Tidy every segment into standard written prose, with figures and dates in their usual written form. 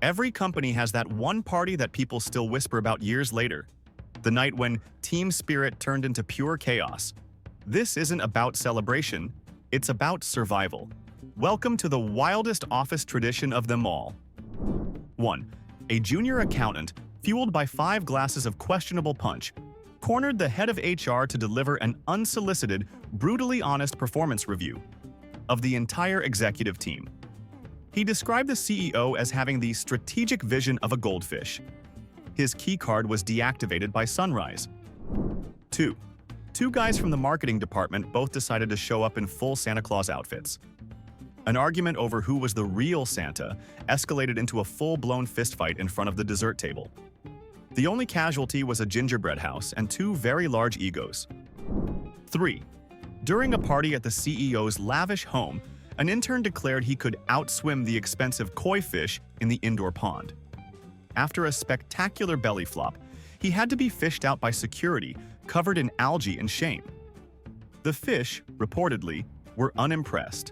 Every company has that one party that people still whisper about years later. The night when team spirit turned into pure chaos. This isn't about celebration, it's about survival. Welcome to the wildest office tradition of them all. 1. A junior accountant, fueled by 5 glasses of questionable punch, cornered the head of HR to deliver an unsolicited, brutally honest performance review of the entire executive team. He described the CEO as having the strategic vision of a goldfish. His keycard was deactivated by sunrise. 2. 2 guys from the marketing department both decided to show up in full Santa Claus outfits. An argument over who was the real Santa escalated into a full-blown fistfight in front of the dessert table. The only casualty was a gingerbread house and 2 very large egos. 3. During a party at the CEO's lavish home, an intern declared he could outswim the expensive koi fish in the indoor pond. After a spectacular belly flop, he had to be fished out by security, covered in algae and shame. The fish, reportedly, were unimpressed.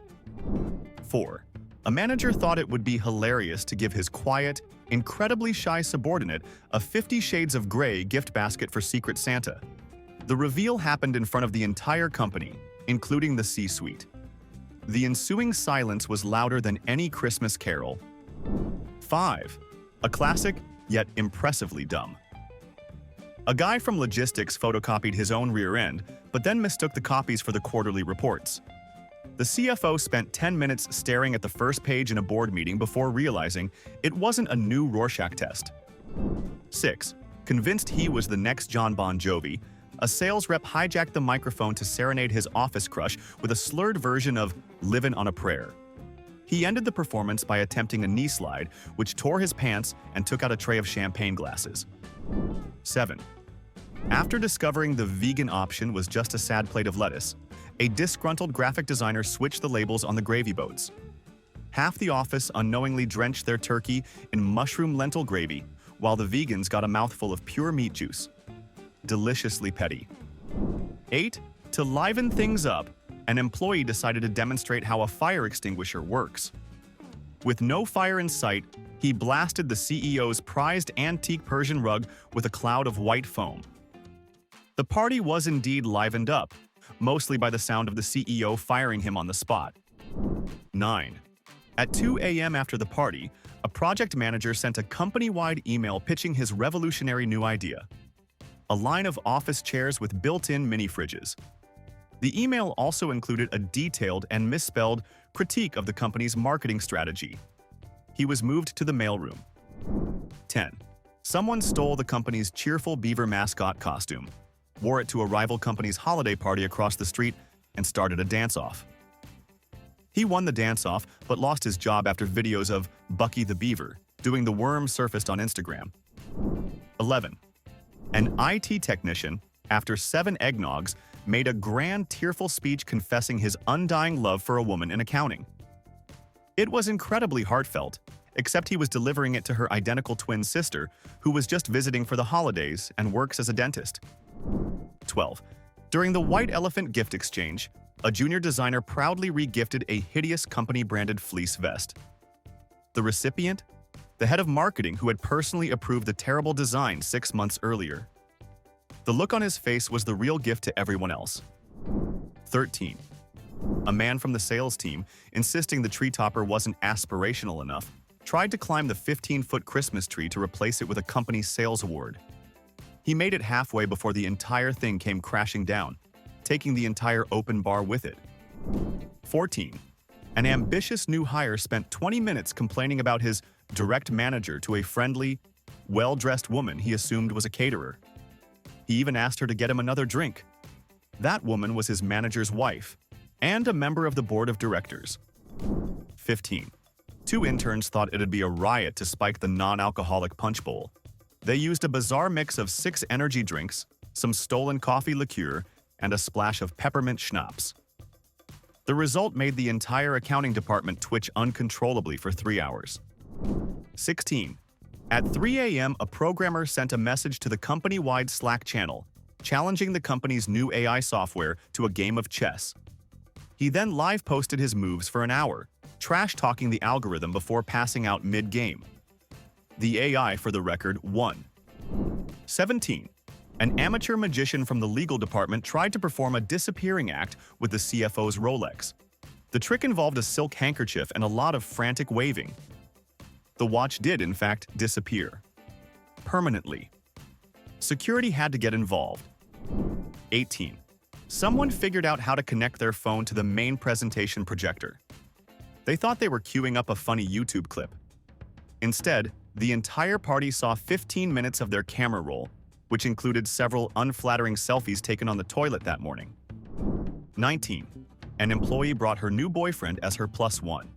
4. A manager thought it would be hilarious to give his quiet, incredibly shy subordinate a 50 Shades of Grey gift basket for Secret Santa. The reveal happened in front of the entire company, including the C-suite. The ensuing silence was louder than any Christmas carol. 5. A classic, yet impressively dumb. A guy from logistics photocopied his own rear end, but then mistook the copies for the quarterly reports. The CFO spent 10 minutes staring at the first page in a board meeting before realizing it wasn't a new Rorschach test. 6. Convinced he was the next John Bon Jovi, a sales rep hijacked the microphone to serenade his office crush with a slurred version of "Livin' on a Prayer." He ended the performance by attempting a knee slide, which tore his pants and took out a tray of champagne glasses. 7. After discovering the vegan option was just a sad plate of lettuce, a disgruntled graphic designer switched the labels on the gravy boats. Half the office unknowingly drenched their turkey in mushroom lentil gravy, while the vegans got a mouthful of pure meat juice. Deliciously petty. 8. To liven things up, an employee decided to demonstrate how a fire extinguisher works. With no fire in sight, he blasted the CEO's prized antique Persian rug with a cloud of white foam. The party was indeed livened up, mostly by the sound of the CEO firing him on the spot. 9. At 2 a.m. after the party, a project manager sent a company-wide email pitching his revolutionary new idea: a line of office chairs with built-in mini-fridges. The email also included a detailed and misspelled critique of the company's marketing strategy. He was moved to the mailroom. 10. Someone stole the company's cheerful beaver mascot costume, wore it to a rival company's holiday party across the street, and started a dance-off. He won the dance-off, but lost his job after videos of Bucky the Beaver doing the worm surfaced on Instagram. 11. An IT technician, after 7 eggnogs, made a grand, tearful speech confessing his undying love for a woman in accounting. It was incredibly heartfelt, except he was delivering it to her identical twin sister, who was just visiting for the holidays and works as a dentist. 12. During the White Elephant gift exchange, a junior designer proudly re-gifted a hideous company-branded fleece vest. The recipient? The head of marketing who had personally approved the terrible design 6 months earlier. The look on his face was the real gift to everyone else. 13. A man from the sales team, insisting the tree topper wasn't aspirational enough, tried to climb the 15-foot Christmas tree to replace it with a company sales award. He made it halfway before the entire thing came crashing down, taking the entire open bar with it. 14. An ambitious new hire spent 20 minutes complaining about his direct manager to a friendly, well-dressed woman he assumed was a caterer. He even asked her to get him another drink. That woman was his manager's wife, and a member of the board of directors. 15. 2 interns thought it'd be a riot to spike the non-alcoholic punch bowl. They used a bizarre mix of 6 energy drinks, some stolen coffee liqueur, and a splash of peppermint schnapps. The result made the entire accounting department twitch uncontrollably for 3 hours. 16. At 3 a.m., a programmer sent a message to the company-wide Slack channel, challenging the company's new AI software to a game of chess. He then live-posted his moves for an hour, trash-talking the algorithm before passing out mid-game. The AI, for the record, won. 17. An amateur magician from the legal department tried to perform a disappearing act with the CFO's Rolex. The trick involved a silk handkerchief and a lot of frantic waving. The watch did, in fact, disappear. Permanently. Security had to get involved. 18. Someone figured out how to connect their phone to the main presentation projector. They thought they were queuing up a funny YouTube clip. Instead, the entire party saw 15 minutes of their camera roll, which included several unflattering selfies taken on the toilet that morning. 19. An employee brought her new boyfriend as her +1.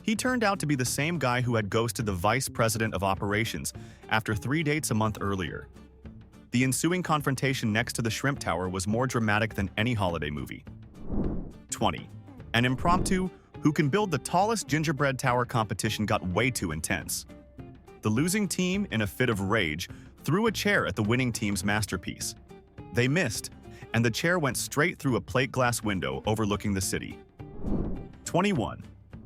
He turned out to be the same guy who had ghosted the vice president of operations after 3 dates a month earlier. The ensuing confrontation next to the Shrimp Tower was more dramatic than any holiday movie. 20. An impromptu who can build the tallest gingerbread tower competition got way too intense. The losing team, in a fit of rage, threw a chair at the winning team's masterpiece. They missed, and the chair went straight through a plate glass window overlooking the city. 21.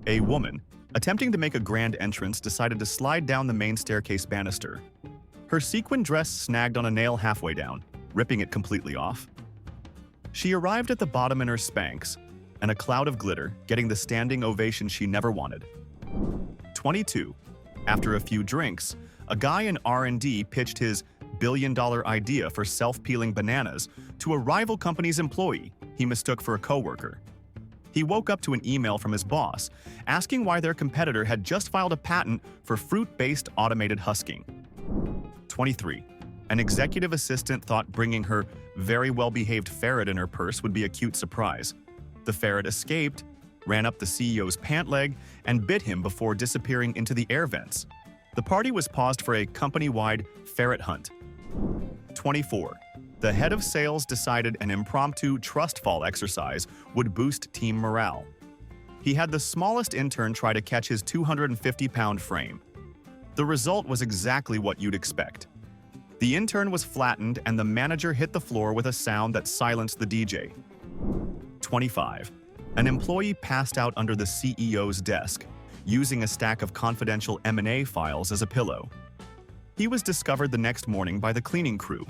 A woman, attempting to make a grand entrance, decided to slide down the main staircase banister. Her sequin dress snagged on a nail halfway down, ripping it completely off. She arrived at the bottom in her Spanx, and a cloud of glitter, getting the standing ovation she never wanted. 22. After a few drinks, a guy in R&D pitched his billion-dollar idea for self-peeling bananas to a rival company's employee he mistook for a coworker. He woke up to an email from his boss asking why their competitor had just filed a patent for fruit-based automated husking. 23. An executive assistant thought bringing her very well-behaved ferret in her purse would be a cute surprise. The ferret escaped, ran up the CEO's pant leg, and bit him before disappearing into the air vents. The party was paused for a company-wide ferret hunt. 24. The head of sales decided an impromptu trust fall exercise would boost team morale. He had the smallest intern try to catch his 250-pound frame. The result was exactly what you'd expect. The intern was flattened and the manager hit the floor with a sound that silenced the DJ. 25. An employee passed out under the CEO's desk, using a stack of confidential M&A files as a pillow. He was discovered the next morning by the cleaning crew,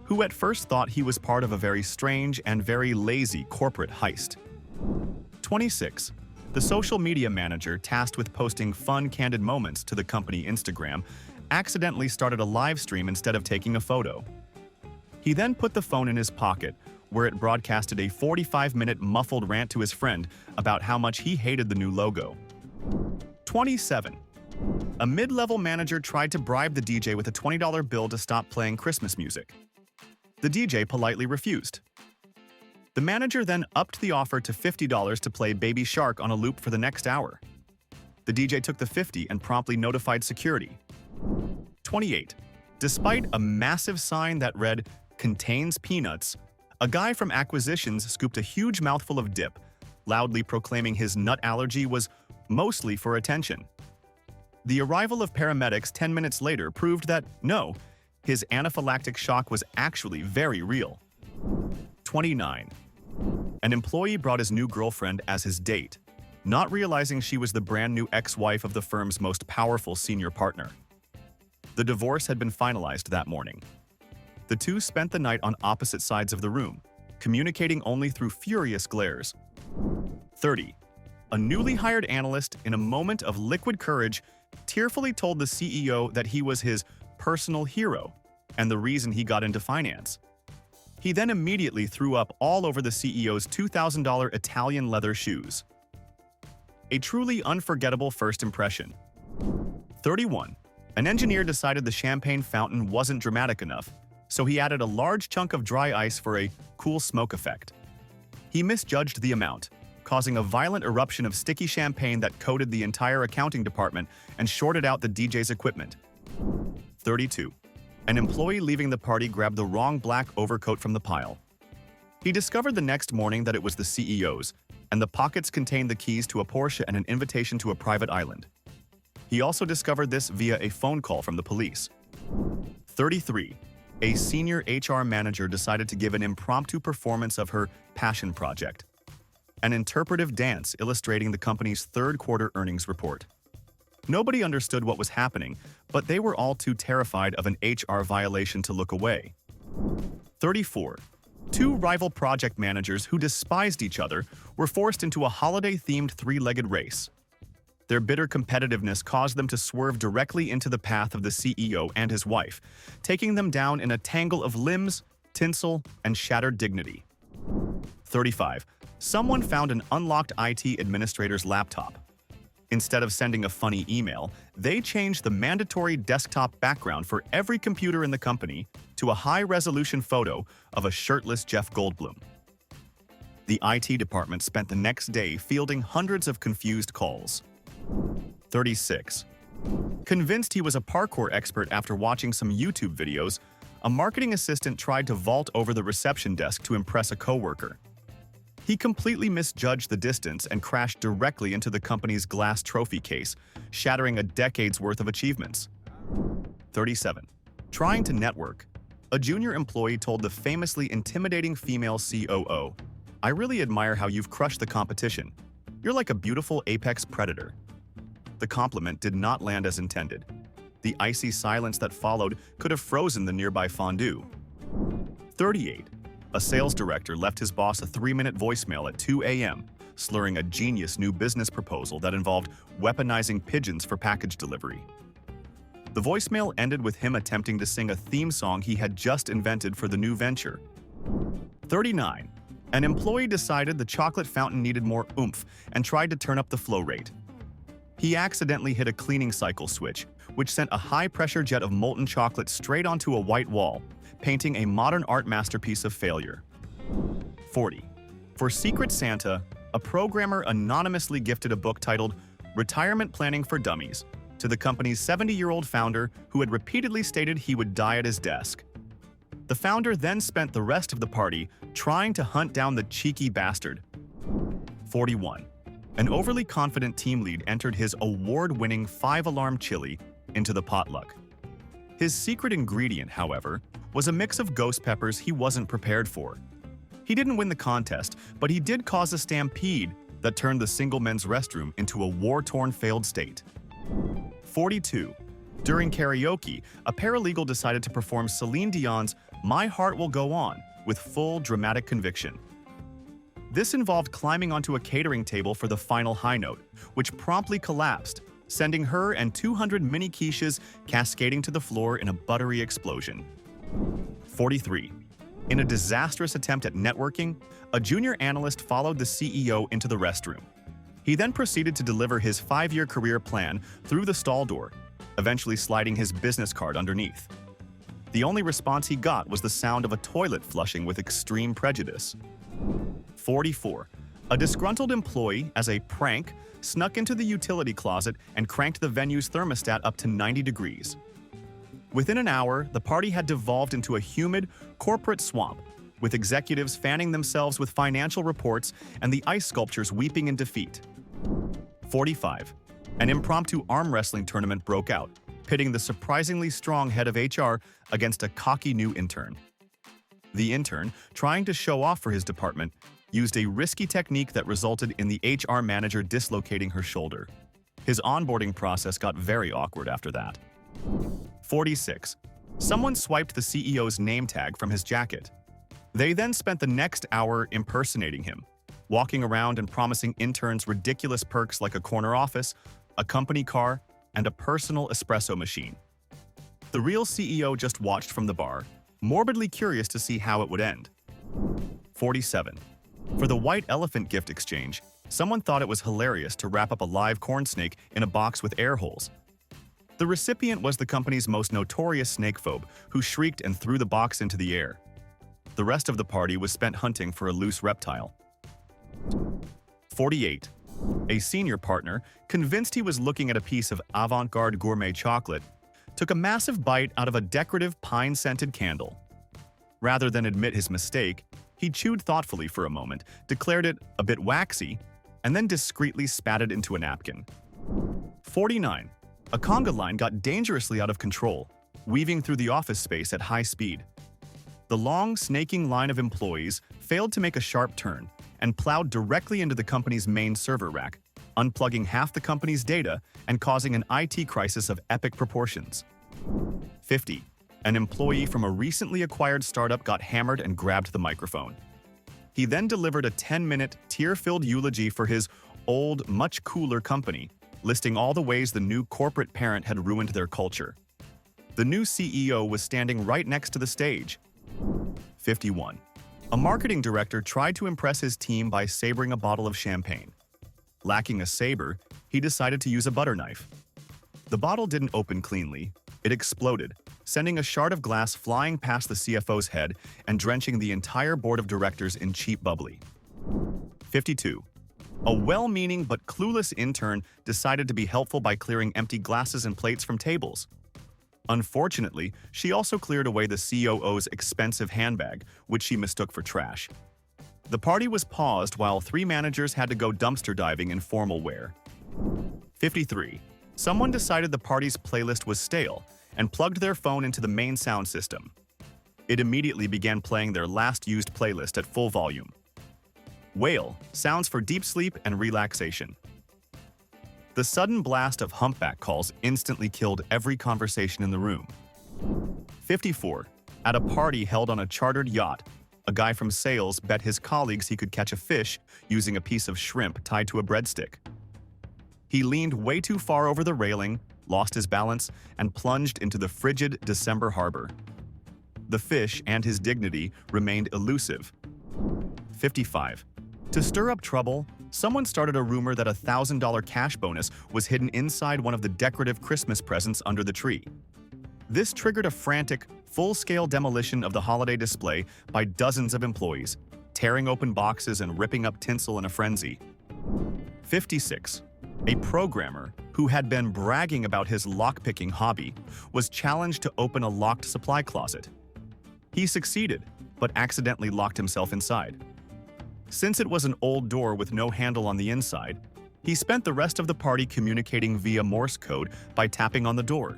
who at first thought he was part of a very strange and very lazy corporate heist. 26. The social media manager tasked with posting fun, candid moments to the company Instagram accidentally started a live stream instead of taking a photo. He then put the phone in his pocket, where it broadcasted a 45-minute muffled rant to his friend about how much he hated the new logo. 27. A mid-level manager tried to bribe the DJ with a $20 bill to stop playing Christmas music. The DJ politely refused. The manager then upped the offer to $50 to play Baby Shark on a loop for the next hour. The DJ took the $50 and promptly notified security. 28. Despite a massive sign that read, "Contains peanuts," a guy from acquisitions scooped a huge mouthful of dip, loudly proclaiming his nut allergy was mostly for attention. The arrival of paramedics 10 minutes later proved that, no, his anaphylactic shock was actually very real. 29. An employee brought his new girlfriend as his date, not realizing she was the brand new ex-wife of the firm's most powerful senior partner. The divorce had been finalized that morning. The two spent the night on opposite sides of the room, communicating only through furious glares. 30. A newly hired analyst, in a moment of liquid courage, tearfully told the CEO that he was his personal hero and the reason he got into finance. He then immediately threw up all over the CEO's $2,000 Italian leather shoes. A truly unforgettable first impression. 31. An engineer decided the champagne fountain wasn't dramatic enough, so he added a large chunk of dry ice for a cool smoke effect. He misjudged the amount, causing a violent eruption of sticky champagne that coated the entire accounting department and shorted out the DJ's equipment. 32. An employee leaving the party grabbed the wrong black overcoat from the pile. He discovered the next morning that it was the CEO's, and the pockets contained the keys to a Porsche and an invitation to a private island. He also discovered this via a phone call from the police. 33. A senior HR manager decided to give an impromptu performance of her passion project, an interpretive dance illustrating the company's third-quarter earnings report. Nobody understood what was happening, but they were all too terrified of an HR violation to look away. 34. Two rival project managers who despised each other were forced into a holiday-themed three-legged race. Their bitter competitiveness caused them to swerve directly into the path of the CEO and his wife, taking them down in a tangle of limbs, tinsel, and shattered dignity. 35. Someone found an unlocked IT administrator's laptop. Instead of sending a funny email, they changed the mandatory desktop background for every computer in the company to a high-resolution photo of a shirtless Jeff Goldblum. The IT department spent the next day fielding hundreds of confused calls. 36. Convinced he was a parkour expert after watching some YouTube videos, a marketing assistant tried to vault over the reception desk to impress a coworker. He completely misjudged the distance and crashed directly into the company's glass trophy case, shattering a decade's worth of achievements. 37. Trying to network, a junior employee told the famously intimidating female COO, "I really admire how you've crushed the competition. You're like a beautiful apex predator." The compliment did not land as intended. The icy silence that followed could have frozen the nearby fondue. 38. A sales director left his boss a 3-minute voicemail at 2 a.m., slurring a genius new business proposal that involved weaponizing pigeons for package delivery. The voicemail ended with him attempting to sing a theme song he had just invented for the new venture. 39. An employee decided the chocolate fountain needed more oomph and tried to turn up the flow rate. He accidentally hit a cleaning cycle switch, which sent a high-pressure jet of molten chocolate straight onto a white wall, painting a modern art masterpiece of failure. 40. For Secret Santa, a programmer anonymously gifted a book titled Retirement Planning for Dummies to the company's 70-year-old founder who had repeatedly stated he would die at his desk. The founder then spent the rest of the party trying to hunt down the cheeky bastard. 41. An overly confident team lead entered his award-winning 5-alarm chili into the potluck. His secret ingredient, however, was a mix of ghost peppers he wasn't prepared for. He didn't win the contest, but he did cause a stampede that turned the single men's restroom into a war-torn failed state. 42. During karaoke, a paralegal decided to perform Celine Dion's My Heart Will Go On with full dramatic conviction. This involved climbing onto a catering table for the final high note, which promptly collapsed, sending her and 200 mini quiches cascading to the floor in a buttery explosion. 43. In a disastrous attempt at networking, a junior analyst followed the CEO into the restroom. He then proceeded to deliver his 5-year career plan through the stall door, eventually sliding his business card underneath. The only response he got was the sound of a toilet flushing with extreme prejudice. 44. A disgruntled employee, as a prank, snuck into the utility closet and cranked the venue's thermostat up to 90 degrees. Within an hour, the party had devolved into a humid, corporate swamp, with executives fanning themselves with financial reports and the ice sculptures weeping in defeat. 45. An impromptu arm wrestling tournament broke out, pitting the surprisingly strong head of HR against a cocky new intern. The intern, trying to show off for his department, used a risky technique that resulted in the HR manager dislocating her shoulder. His onboarding process got very awkward after that. 46. Someone swiped the CEO's name tag from his jacket. They then spent the next hour impersonating him, walking around and promising interns ridiculous perks like a corner office, a company car, and a personal espresso machine. The real CEO just watched from the bar, morbidly curious to see how it would end. 47. For the white elephant gift exchange, someone thought it was hilarious to wrap up a live corn snake in a box with air holes. The recipient was the company's most notorious snakephobe, who shrieked and threw the box into the air. The rest of the party was spent hunting for a loose reptile. 48. A senior partner, convinced he was looking at a piece of avant-garde gourmet chocolate, took a massive bite out of a decorative pine-scented candle. Rather than admit his mistake, he chewed thoughtfully for a moment, declared it a bit waxy, and then discreetly spat it into a napkin. 49. A conga line got dangerously out of control, weaving through the office space at high speed. The long, snaking line of employees failed to make a sharp turn and plowed directly into the company's main server rack, unplugging half the company's data and causing an IT crisis of epic proportions. 50. An employee from a recently acquired startup got hammered and grabbed the microphone. He then delivered a 10-minute, tear-filled eulogy for his old, much cooler company, listing all the ways the new corporate parent had ruined their culture. The new CEO was standing right next to the stage. 51. A marketing director tried to impress his team by sabering a bottle of champagne. Lacking a saber, he decided to use a butter knife. The bottle didn't open cleanly. It exploded, sending a shard of glass flying past the CFO's head and drenching the entire board of directors in cheap bubbly. 52. A well-meaning but clueless intern decided to be helpful by clearing empty glasses and plates from tables. Unfortunately, she also cleared away the COO's expensive handbag, which she mistook for trash. The party was paused while 3 managers had to go dumpster diving in formal wear. 53. Someone decided the party's playlist was stale and plugged their phone into the main sound system. It immediately began playing their last used playlist at full volume. Whale, sounds for deep sleep and relaxation. The sudden blast of humpback calls instantly killed every conversation in the room. 54. At a party held on a chartered yacht, a guy from sales bet his colleagues he could catch a fish using a piece of shrimp tied to a breadstick. He leaned way too far over the railing, lost his balance, and plunged into the frigid December harbor. The fish and his dignity remained elusive. 55. To stir up trouble, someone started a rumor that a $1,000 cash bonus was hidden inside one of the decorative Christmas presents under the tree. This triggered a frantic, full-scale demolition of the holiday display by dozens of employees, tearing open boxes and ripping up tinsel in a frenzy. 56. A programmer who had been bragging about his lockpicking hobby was challenged to open a locked supply closet. He succeeded, but accidentally locked himself inside. Since it was an old door with no handle on the inside, he spent the rest of the party communicating via Morse code by tapping on the door.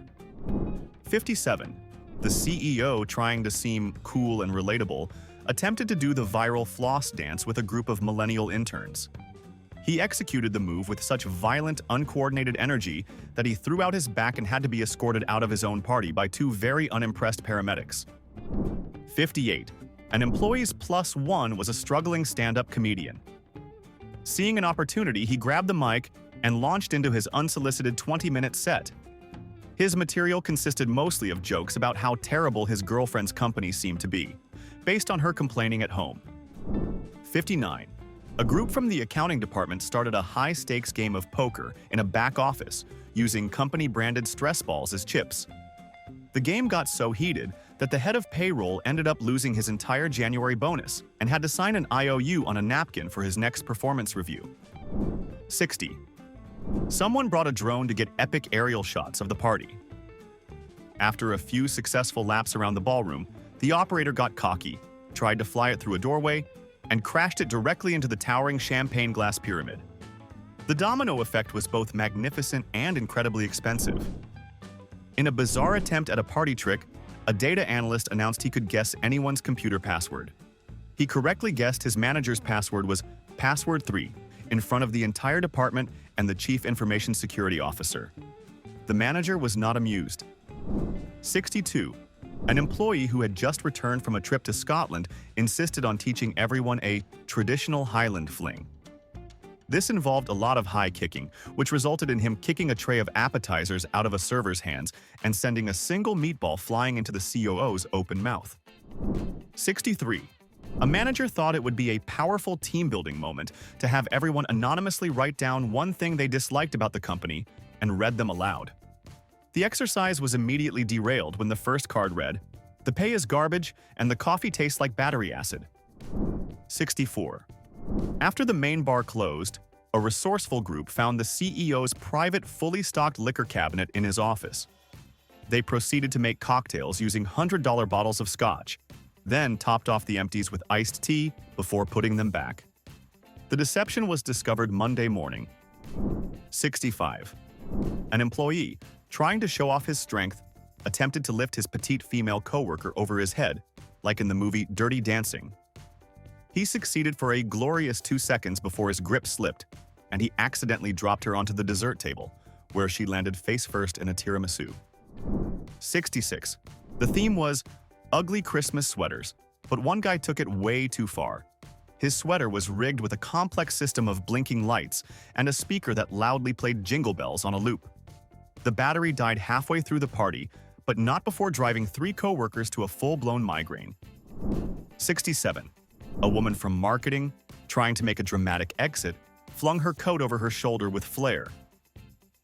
57. The CEO, trying to seem cool and relatable, attempted to do the viral floss dance with a group of millennial interns. He executed the move with such violent, uncoordinated energy that he threw out his back and had to be escorted out of his own party by 2 very unimpressed paramedics. 58. An employee's plus one was a struggling stand-up comedian. Seeing an opportunity, he grabbed the mic and launched into his unsolicited 20-minute set. His material consisted mostly of jokes about how terrible his girlfriend's company seemed to be, based on her complaining at home. 59. A group from the accounting department started a high-stakes game of poker in a back office using company-branded stress balls as chips. The game got so heated that the head of payroll ended up losing his entire January bonus and had to sign an IOU on a napkin for his next performance review. 60. Someone brought a drone to get epic aerial shots of the party. After a few successful laps around the ballroom, the operator got cocky, tried to fly it through a doorway, and crashed it directly into the towering champagne glass pyramid. The domino effect was both magnificent and incredibly expensive. In a bizarre attempt at a party trick, a data analyst announced he could guess anyone's computer password. He correctly guessed his manager's password was password 3 in front of the entire department and the chief information security officer. The manager was not amused. 62. An employee who had just returned from a trip to Scotland insisted on teaching everyone a traditional Highland fling. This involved a lot of high kicking, which resulted in him kicking a tray of appetizers out of a server's hands and sending a single meatball flying into the COO's open mouth. 63. A manager thought it would be a powerful team-building moment to have everyone anonymously write down one thing they disliked about the company and read them aloud. The exercise was immediately derailed when the first card read, "The pay is garbage and the coffee tastes like battery acid." 64. After the main bar closed, a resourceful group found the CEO's private, fully stocked liquor cabinet in his office. They proceeded to make cocktails using $100 bottles of scotch, then topped off the empties with iced tea before putting them back. The deception was discovered Monday morning. 65. An employee, trying to show off his strength, attempted to lift his petite female coworker over his head, like in the movie Dirty Dancing. He succeeded for a glorious 2 seconds before his grip slipped, and he accidentally dropped her onto the dessert table, where she landed face first in a tiramisu. 66. The theme was ugly Christmas sweaters, but one guy took it way too far. His sweater was rigged with a complex system of blinking lights and a speaker that loudly played jingle bells on a loop. The battery died halfway through the party, but not before driving 3 co-workers to a full-blown migraine. 67. A woman from marketing, trying to make a dramatic exit, flung her coat over her shoulder with flair.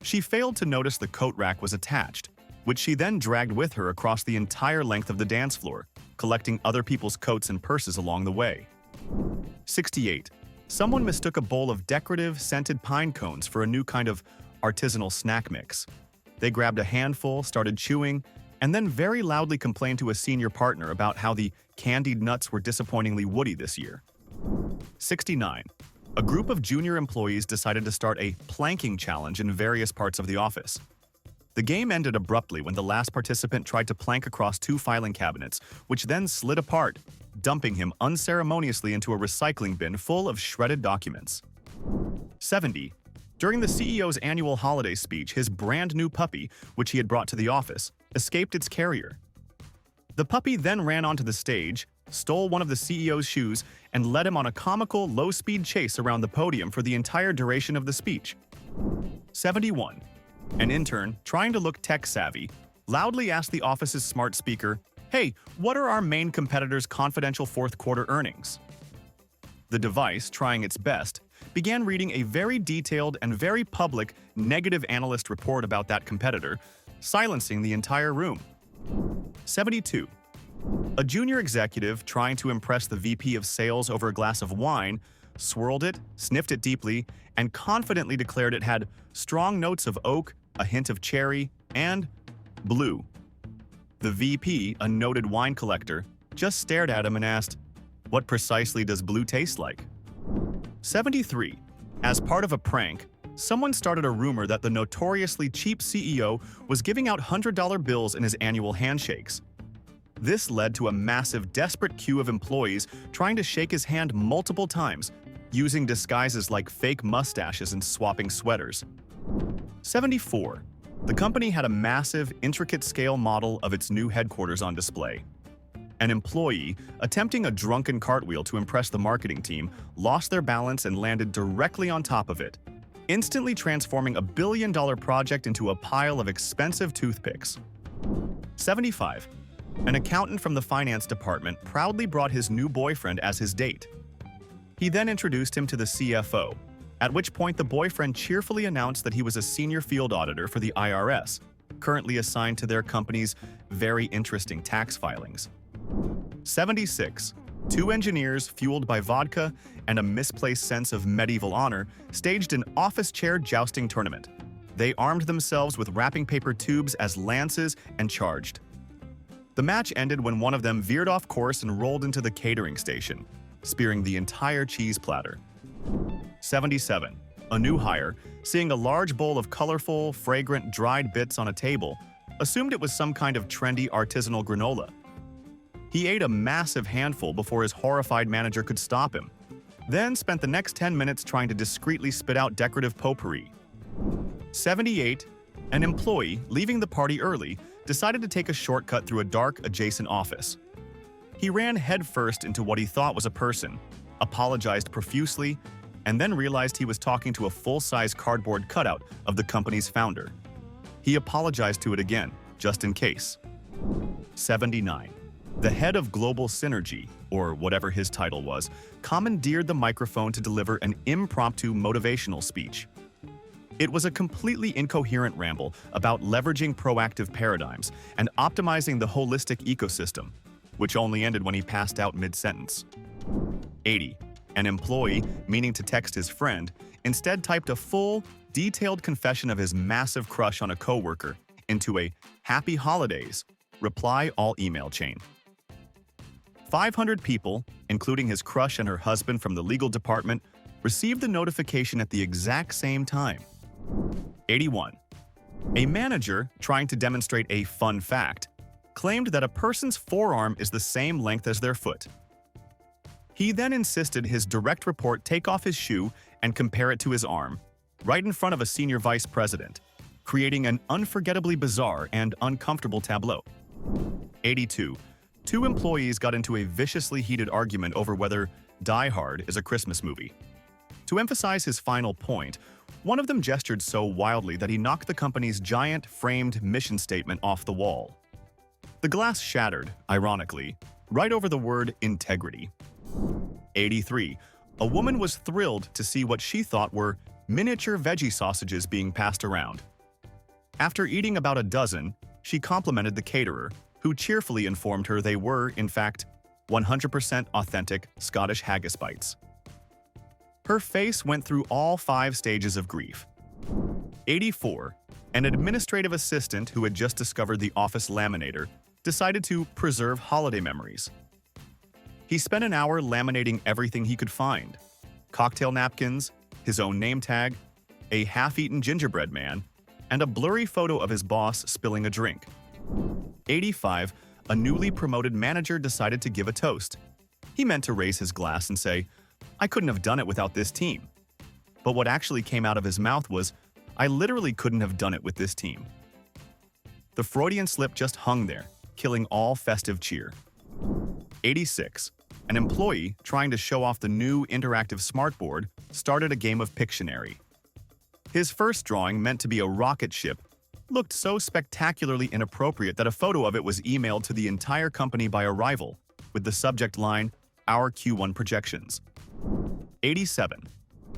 She failed to notice the coat rack was attached, which she then dragged with her across the entire length of the dance floor, collecting other people's coats and purses along the way. 68. Someone mistook a bowl of decorative, scented pine cones for a new kind of artisanal snack mix. They grabbed a handful, started chewing, and then very loudly complained to a senior partner about how the candied nuts were disappointingly woody this year. 69. A group of junior employees decided to start a planking challenge in various parts of the office. The game ended abruptly when the last participant tried to plank across 2 filing cabinets, which then slid apart, dumping him unceremoniously into a recycling bin full of shredded documents. 70. During the CEO's annual holiday speech, his brand new puppy, which he had brought to the office, escaped its carrier. The puppy then ran onto the stage, stole one of the CEO's shoes, and led him on a comical, low-speed chase around the podium for the entire duration of the speech. 71. An intern, trying to look tech-savvy, loudly asked the office's smart speaker, "Hey, what are our main competitor's confidential fourth-quarter earnings?" The device, trying its best, began reading a very detailed and very public negative analyst report about that competitor, silencing the entire room. 72. A junior executive, trying to impress the VP of sales over a glass of wine, swirled it, sniffed it deeply, and confidently declared it had strong notes of oak, a hint of cherry, and blue. The VP, a noted wine collector, just stared at him and asked, "What precisely does blue taste like?" 73. As part of a prank, someone started a rumor that the notoriously cheap CEO was giving out $100 bills in his annual handshakes. This led to a massive, desperate queue of employees trying to shake his hand multiple times, using disguises like fake mustaches and swapping sweaters. 74. The company had a massive, intricate scale model of its new headquarters on display. An employee, attempting a drunken cartwheel to impress the marketing team, lost their balance and landed directly on top of it, instantly transforming a billion-dollar project into a pile of expensive toothpicks. 75. An accountant from the finance department proudly brought his new boyfriend as his date. He then introduced him to the CFO, at which point the boyfriend cheerfully announced that he was a senior field auditor for the IRS, currently assigned to their company's very interesting tax filings. 76. 2 engineers, fueled by vodka and a misplaced sense of medieval honor, staged an office chair jousting tournament. They armed themselves with wrapping paper tubes as lances and charged. The match ended when one of them veered off course and rolled into the catering station, spearing the entire cheese platter. 77. A new hire, seeing a large bowl of colorful, fragrant, dried bits on a table, assumed it was some kind of trendy artisanal granola. He ate a massive handful before his horrified manager could stop him, then spent the next 10 minutes trying to discreetly spit out decorative potpourri. 78. An employee, leaving the party early, decided to take a shortcut through a dark, adjacent office. He ran headfirst into what he thought was a person, apologized profusely, and then realized he was talking to a full-size cardboard cutout of the company's founder. He apologized to it again, just in case. 79. The head of Global Synergy, or whatever his title was, commandeered the microphone to deliver an impromptu motivational speech. It was a completely incoherent ramble about leveraging proactive paradigms and optimizing the holistic ecosystem, which only ended when he passed out mid-sentence. 80. An employee, meaning to text his friend, instead typed a full, detailed confession of his massive crush on a coworker into a "Happy Holidays" reply all email chain. 500 people, including his crush and her husband from the legal department, received the notification at the exact same time. 81. A manager, trying to demonstrate a fun fact, claimed that a person's forearm is the same length as their foot. He then insisted his direct report take off his shoe and compare it to his arm, right in front of a senior vice president, creating an unforgettably bizarre and uncomfortable tableau. 82. Two employees got into a viciously heated argument over whether Die Hard is a Christmas movie. To emphasize his final point, one of them gestured so wildly that he knocked the company's giant framed mission statement off the wall. The glass shattered, ironically, right over the word integrity. 83. A woman was thrilled to see what she thought were miniature veggie sausages being passed around. After eating about a dozen, she complimented the caterer, who cheerfully informed her they were, in fact, 100% authentic Scottish haggis bites. Her face went through all 5 stages of grief. 84. An administrative assistant who had just discovered the office laminator decided to preserve holiday memories. He spent an hour laminating everything he could find: cocktail napkins, his own name tag, a half-eaten gingerbread man, and a blurry photo of his boss spilling a drink. 85. A newly promoted manager decided to give a toast. He meant to raise his glass and say, "I couldn't have done it without this team." But what actually came out of his mouth was, "I literally couldn't have done it with this team." The Freudian slip just hung there, killing all festive cheer. 86. An employee, trying to show off the new interactive smartboard, started a game of Pictionary. His first drawing, meant to be a rocket ship, looked so spectacularly inappropriate that a photo of it was emailed to the entire company by a rival, with the subject line, "Our Q1 projections." 87.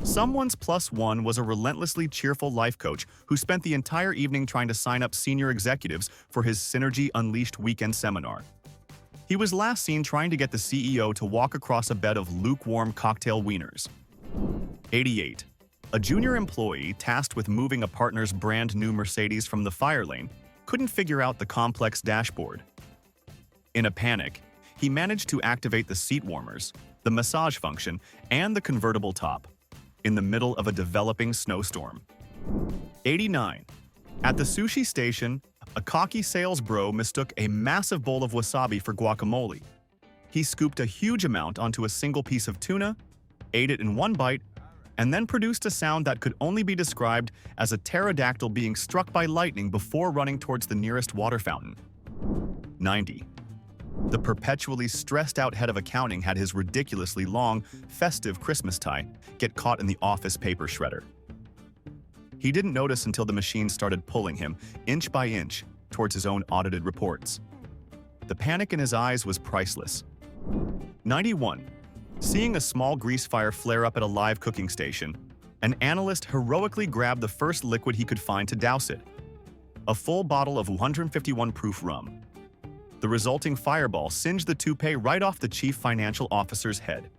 Someone's +1 was a relentlessly cheerful life coach who spent the entire evening trying to sign up senior executives for his Synergy Unleashed weekend seminar. He was last seen trying to get the CEO to walk across a bed of lukewarm cocktail wieners. 88. A junior employee tasked with moving a partner's brand new Mercedes from the fire lane couldn't figure out the complex dashboard. In a panic, he managed to activate the seat warmers, the massage function, and the convertible top, in the middle of a developing snowstorm. 89. At the sushi station, a cocky sales bro mistook a massive bowl of wasabi for guacamole. He scooped a huge amount onto a single piece of tuna, ate it in one bite, and then produced a sound that could only be described as a pterodactyl being struck by lightning before running towards the nearest water fountain. 90. The perpetually stressed-out head of accounting had his ridiculously long, festive Christmas tie get caught in the office paper shredder. He didn't notice until the machine started pulling him, inch by inch, towards his own audited reports. The panic in his eyes was priceless. 91. Seeing a small grease fire flare up at a live cooking station, an analyst heroically grabbed the first liquid he could find to douse it: a full bottle of 151 proof rum. The resulting fireball singed the toupee right off the chief financial officer's head.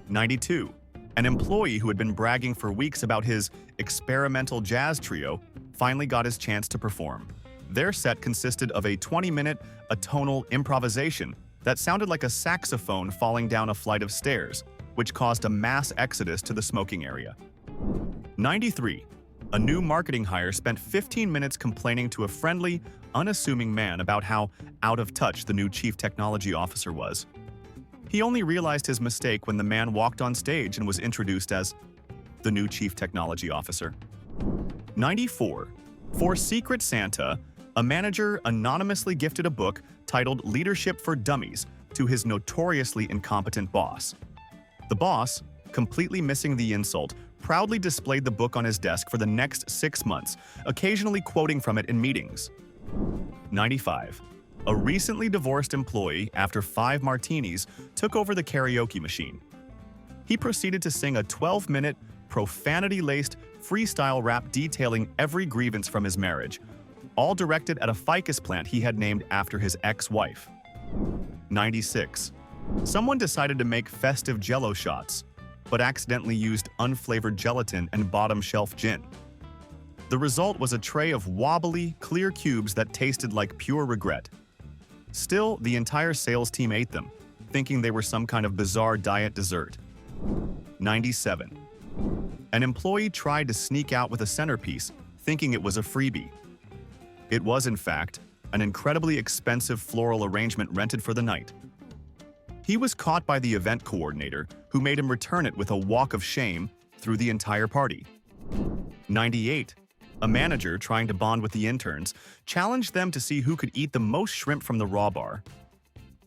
92. An employee who had been bragging for weeks about his experimental jazz trio finally got his chance to perform. Their set consisted of a 20-minute atonal improvisation that sounded like a saxophone falling down a flight of stairs, which caused a mass exodus to the smoking area. 93. A new marketing hire spent 15 minutes complaining to a friendly, unassuming man about how out of touch the new chief technology officer was. He only realized his mistake when the man walked on stage and was introduced as the new chief technology officer. 94. For Secret Santa, a manager anonymously gifted a book titled Leadership for Dummies to his notoriously incompetent boss. The boss, completely missing the insult, proudly displayed the book on his desk for the next 6 months, occasionally quoting from it in meetings. 95. A recently divorced employee, after 5 martinis, took over the karaoke machine. He proceeded to sing a 12-minute, profanity-laced freestyle rap detailing every grievance from his marriage, all directed at a ficus plant he had named after his ex-wife. 96. Someone decided to make festive Jell-O shots, but accidentally used unflavored gelatin and bottom-shelf gin. The result was a tray of wobbly, clear cubes that tasted like pure regret. Still, the entire sales team ate them, thinking they were some kind of bizarre diet dessert. 97. An employee tried to sneak out with a centerpiece, thinking it was a freebie. It was, in fact, an incredibly expensive floral arrangement rented for the night. He was caught by the event coordinator, who made him return it with a walk of shame through the entire party. 98. A manager trying to bond with the interns challenged them to see who could eat the most shrimp from the raw bar.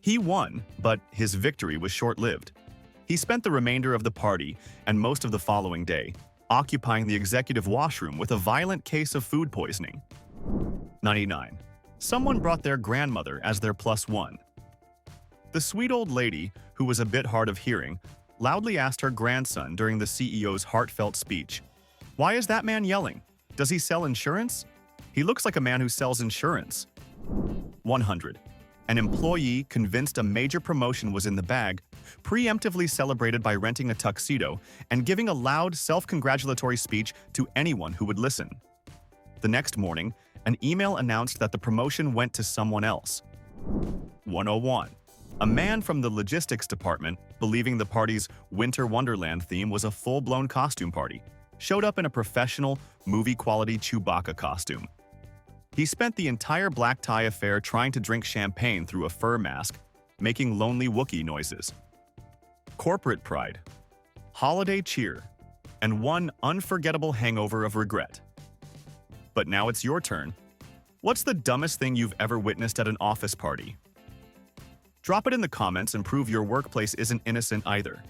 He won, but his victory was short-lived. He spent the remainder of the party and most of the following day occupying the executive washroom with a violent case of food poisoning. 99. Someone brought their grandmother as their +1. The sweet old lady, who was a bit hard of hearing, loudly asked her grandson during the CEO's heartfelt speech, "Why is that man yelling? Does he sell insurance? He looks like a man who sells insurance." 100. An employee, convinced a major promotion was in the bag, preemptively celebrated by renting a tuxedo and giving a loud, self-congratulatory speech to anyone who would listen. The next morning, an email announced that the promotion went to someone else. 101. A man from the logistics department, believing the party's Winter Wonderland theme was a full-blown costume party, showed up in a professional, movie-quality Chewbacca costume. He spent the entire black tie affair trying to drink champagne through a fur mask, making lonely Wookiee noises. Corporate pride, holiday cheer, and one unforgettable hangover of regret. But now it's your turn. What's the dumbest thing you've ever witnessed at an office party? Drop it in the comments and prove your workplace isn't innocent either.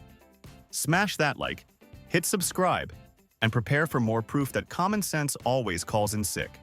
Smash that like, hit subscribe, and prepare for more proof that common sense always calls in sick.